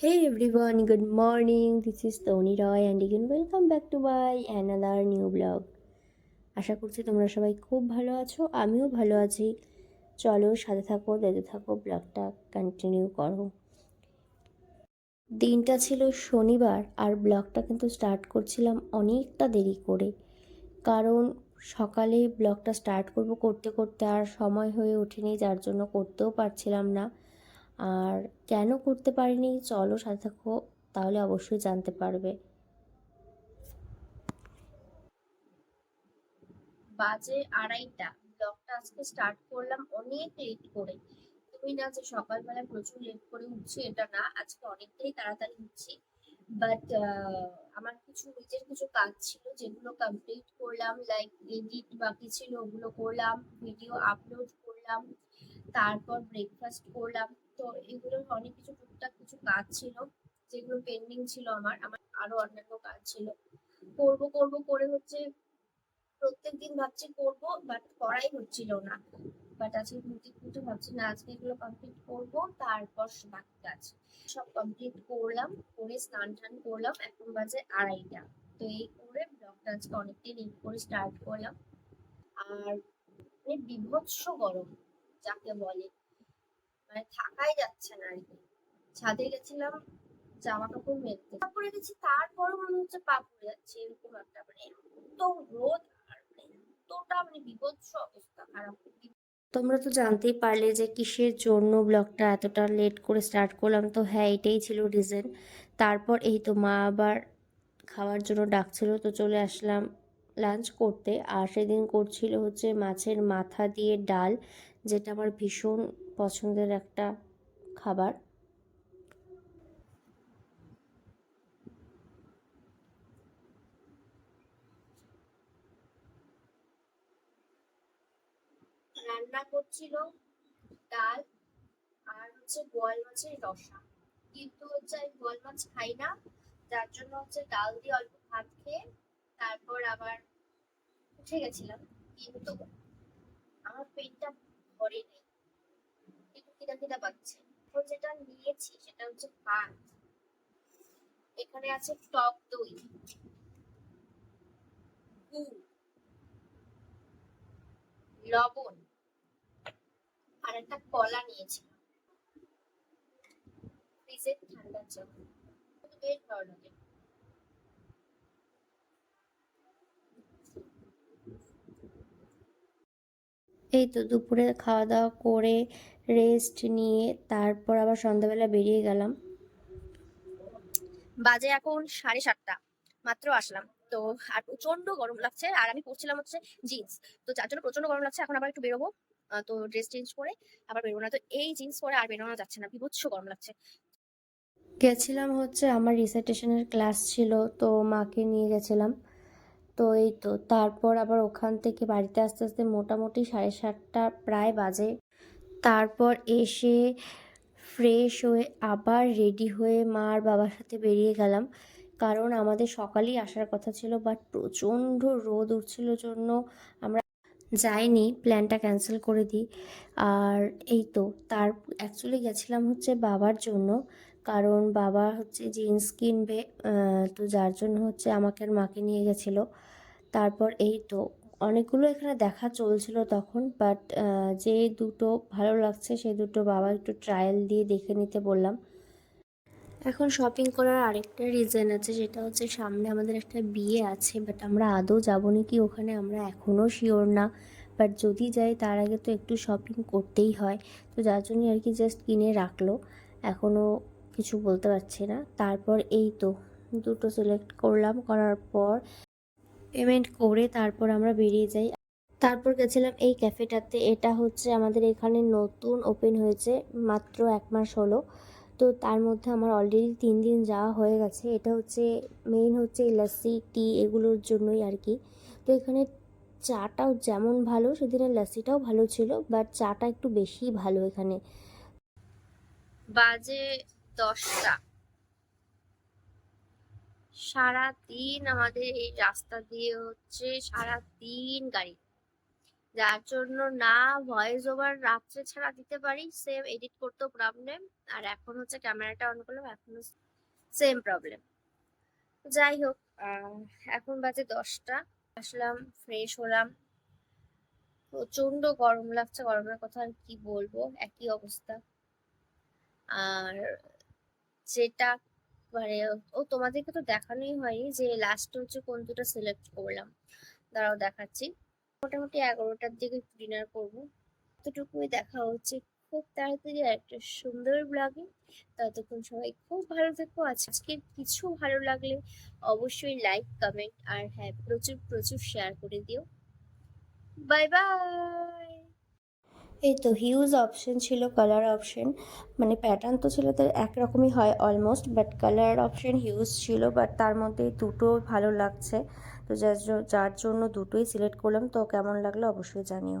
Hey everyone, good morning. This is Tony Roy and again welcome back to my another new vlog. আশা করছি তোমরা সবাই খুব ভালো আছো, আমিও ভালো আছি। চলো সাথে থাকো, দেখতে থাকো, ব্লগটা কন্টিনিউ করো। দিনটা ছিল শনিবার আর ব্লগটা কিন্তু স্টার্ট করছিলাম অনেকটা দেরি করে, কারণ সকালেই ব্লগটা স্টার্ট করতে করতে আর সময় হয়ে ওঠেনি, যার জন্য করতেও পারছিলাম না। আর কেন করতে পারিনি চলো সাথে থাকো, তাহলে অবশ্যই জানতে পারবে। বাজে 2:30, ব্লগটা আজকে স্টার্ট করলাম অনেক লেট করে। তুমি না যে সকালবেলা প্রচুর লেট করে উঠছি এটা না, আজকে অনেকটাই তাড়াতাড়ি উঠছি। বাট আমার নিজের কিছু কাজ ছিল যেগুলো কমপ্লিট করলাম, লাইক এডিট বাকি ছিল ওগুলো করলাম, ভিডিও আপলোড করলাম, তারপর ব্রেকফাস্ট করলাম। তো এগুলোর অনেক কিছু টুকটাক কিছু কাজ ছিল যেগুলো পেন্ডিং ছিল। আমার আমার আরো অন্যান্য কাজ ছিল, করব করব করে হচ্ছে প্রত্যেকদিন ভাবছি করব, বাট করাই হচ্ছিল না। বাট আজকে ঘুরতে ঘুরতে ভাবছি না, আজকে এগুলো কমপ্লিট করব, তারপর বাকি কাজ সব কমপ্লিট করলাম, করে স্নান টান করলাম, এখন বাজে 2:30। তো এই করে ব্লগটা আজকে অনেকটাই লেট করে স্টার্ট করলাম। আর মানে বিভৎস গরম যাকে বলে, মানে থাকাই যাচ্ছে না আর কি। ছাদে গেছিলাম জামা কাপড় মেলতে, পরে গেছি, তারপরও মনে হচ্ছে পা পড়ে যাচ্ছে, এরকম একটা মানে এত রোদ। আর মানে এতটা মানে বিভৎস অবস্থা খারাপ। তোমরা তো জানতেই পারলে যে কিসের জন্য ব্লগটা এতটা লেট করে স্টার্ট করলাম। তো হ্যাঁ, এটাই ছিল রিজন। তারপর এই তো মা আবার খাওয়ার জন্য ডাকছিল, তো চলে আসলাম লাঞ্চ করতে। আর সেদিন করছিল হচ্ছে মাছের মাথা দিয়ে ডাল, যেটা আমার ভীষণ পছন্দের একটা খাবার। রান্না করছিল ডাল আর হচ্ছে বোয়াল মাছের রসা, কিন্তু হচ্ছে আমি বোয়াল মাছ খাই না, যার জন্য হচ্ছে ডাল দিয়ে অল্প ভাত খেয়ে তারপর আবার উঠে গেছিলাম। কিন্তু আমার পেটটা ভরে নেই, একটু খিদা খিদা পাচ্ছে। তো যেটা নিয়েছি সেটা হচ্ছে ভাত, এখানে আছে টক দই, গুড়, লবণ, আর একটা কলা নিয়েছি ফ্রিজের ঠান্ডার জন্য। বেশ ভালো লাগে। এই তো দুপুরে খাওয়া দাওয়া করে রেস্ট নিয়ে তারপর আবার সন্ধ্যাবেলা বেরিয়ে গেলাম। বাজে এখন 7:30, মাত্র আসলাম। তো আর প্রচন্ড গরম লাগছে, আর আমি পরছিলাম হচ্ছে জিন্স, তো যার জন্য প্রচন্ড গরম লাগছে। এখন আবার একটু বেরোবো, তো ড্রেস চেঞ্জ করে আবার বেরোবো না, তো এই জিন্স পরে আর বেরোনো যাচ্ছে না, বিভৎস গরম লাগছে। গেছিলাম হচ্ছে আমার রিসাইটেশনের ক্লাস ছিল, তো মাকে নিয়ে গেছিলাম। তো এই তো তারপর আবার ওখান থেকে বাড়িতে আস্তে আস্তে মোটামুটি 7:30 প্রায় বাজে। তারপর এসে ফ্রেশ হয়ে আবার রেডি হয়ে মা আর বাবার সাথে বেরিয়ে গেলাম, কারণ আমাদের সকালেই আসার কথা ছিল, বাট প্রচণ্ড রোদ উঠছিল জন্য আমরা যাইনি, প্ল্যানটা ক্যান্সেল করে দিই। আর এই তো তার অ্যাকচুয়ালি গেছিলাম হচ্ছে বাবার জন্য, কারণ বাবা হচ্ছে জিন্স কিনবে, তো যার জন্য হচ্ছে আমাকে আর মাকে নিয়ে গেছিলো। তারপর এই তো অনেকগুলো এখানে দেখা চলছিল তখন, বাট যে দুটো ভালো লাগছে সেই দুটো বাবা একটু ট্রায়াল দিয়ে দেখে নিতে বললাম। এখন শপিং করার আরেকটা রিজন আছে, সেটা হচ্ছে সামনে আমাদের একটা বিয়ে আছে, বাট আমরা আদৌ যাবো নাকি ওখানে আমরা এখনও শিওর না। বাট যদি যাই তার আগে তো একটু শপিং করতেই হয়, তো যার জন্যই আর কি জাস্ট কিনে রাখলো, এখনও কিছু বলতে পারছি না। তারপর এই তো দুটো সিলেক্ট করলাম, করার পর পেমেন্ট করে তারপর আমরা বেরিয়ে যাই। তারপর গেছিলাম এই ক্যাফেটাতে, এটা হচ্ছে আমাদের এখানে নতুন ওপেন হয়েছে, মাত্র 1 মাস হলো। তো তার মধ্যে আমার অলরেডি 3 দিন যাওয়া হয়ে গেছে। এটা হচ্ছে মেইন হচ্ছে এই লাস্সি টি এগুলোর জন্যই আর কি। তো এখানে চাটাও যেমন ভালো, সেদিনের লাস্সিটাও ভালো ছিল, বাট চাটা একটু বেশি ভালো এখানে। বাজে 10টা, সারাদিন আমাদের এই রাস্তা দিয়ে হচ্ছে সারাদিন গাড়ি, যার জন্য না ভয়েস ওভার রাত্রে ছাড়া দিতে পারি, সেম এডিট করতেও প্রবলেম। আর এখন হচ্ছে ক্যামেরাটা অন করলাম, এখনো সেম প্রবলেম। যাই হোক, এখন বাজে 10টা। আসলাম, ফ্রেশ হলাম, প্রচন্ড গরম লাগছে, গরমের কথা আর কি বলবো, একই অবস্থা। আর যেটা মানে, ও তোমাদেরকে তো দেখানোই হয়নি যে লাস্টে হচ্ছে কোন দুটো সিলেক্ট করলাম, দাঁড়াও দেখাচ্ছি। মোটামুটি 11টার দিকে ডিনার করবো, এতটুকুই দেখা হচ্ছে খুব তাড়াতাড়ি একটা সুন্দর ব্লগে। ততক্ষণ সবাই খুব ভালো থেকো। আজকের কিছু ভালো লাগলে অবশ্যই লাইক, কমেন্ট আর হ্যাঁ, প্রচুর প্রচুর শেয়ার করে দিও। Bye bye. এই তো হিউজ অপশন ছিল, কালার অপশন, মানে প্যাটার্ন তো ছিল তার একরকমই হয় almost, but colour option huge ছিল, বাট তার মধ্যে দুটো ভালো লাগছে। তো যার জন্য দুটোই সিলেক্ট করলাম। তো কেমন লাগলো অবশ্যই জানিও।